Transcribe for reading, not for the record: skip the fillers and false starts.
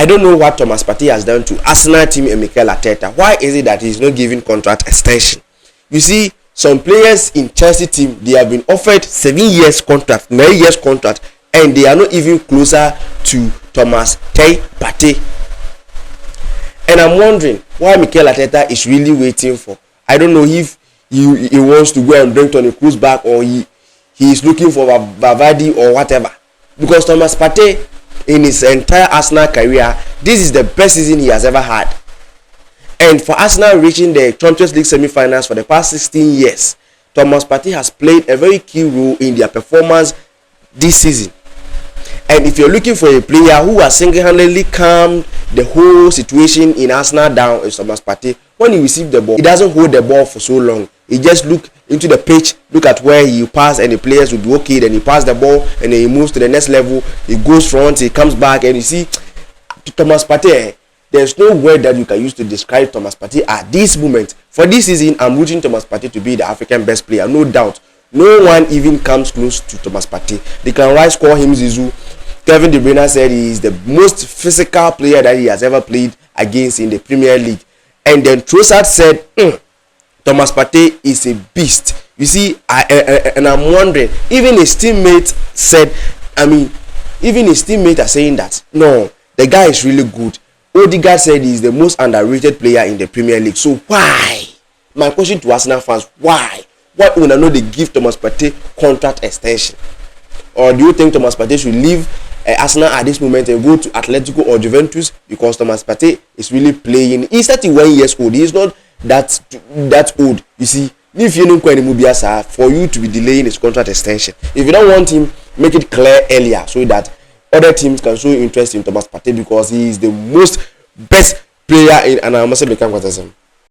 I don't know what Thomas Partey has done to Arsenal team and Mikel Arteta. Why is it that he's not giving contract extension? You see, some players in Chelsea team, they have been offered 7 years contract, 9 years contract, and they are not even closer to Thomas Partey. And I'm wondering why Mikel Arteta is really waiting for. I don't know if he wants to go and bring Toni Kroos back, or he is looking for Valverde or whatever. Because Thomas Partey, in his entire Arsenal career, this is the best season he has ever had. And for Arsenal reaching the Champions League semi-finals for the past 16 years, Thomas Partey has played a very key role in their performance this season. And if you're looking for a player who has single-handedly calmed the whole situation in Arsenal down, is Thomas Partey. When he receives the ball, he doesn't hold the ball for so long. He just look into the pitch, look at where he pass, and the players will be okay. Then he pass the ball, and then he moves to the next level. He goes front, he comes back, and you see, Thomas Partey, there's no word that you can use to describe Thomas Partey at this moment. For this season, I'm rooting Thomas Partey to be the African best player, no doubt. No one even comes close to Thomas Partey. They can rise call him Zizou. Kevin De Bruyne said he is the most physical player that he has ever played against in the Premier League. And then Trossard said, Thomas Partey is a beast. You see, I'm wondering, even his teammates said, even his teammates are saying that, no, the guy is really good. Odegaard said he is the most underrated player in the Premier League. So why? My question to Arsenal fans, why? Why would I know they give Thomas Partey contract extension? Or do you think Thomas Partey should leave Arsenal at this moment and go to Atletico or Juventus? Because Thomas Partey is really playing. He's 31 years old. He's not that old. You see, if you don't quite for you to be delaying his contract extension. If you don't want him, make it clear earlier so that other teams can show interest in Thomas Partey, because he is the most best player in, and I must say, become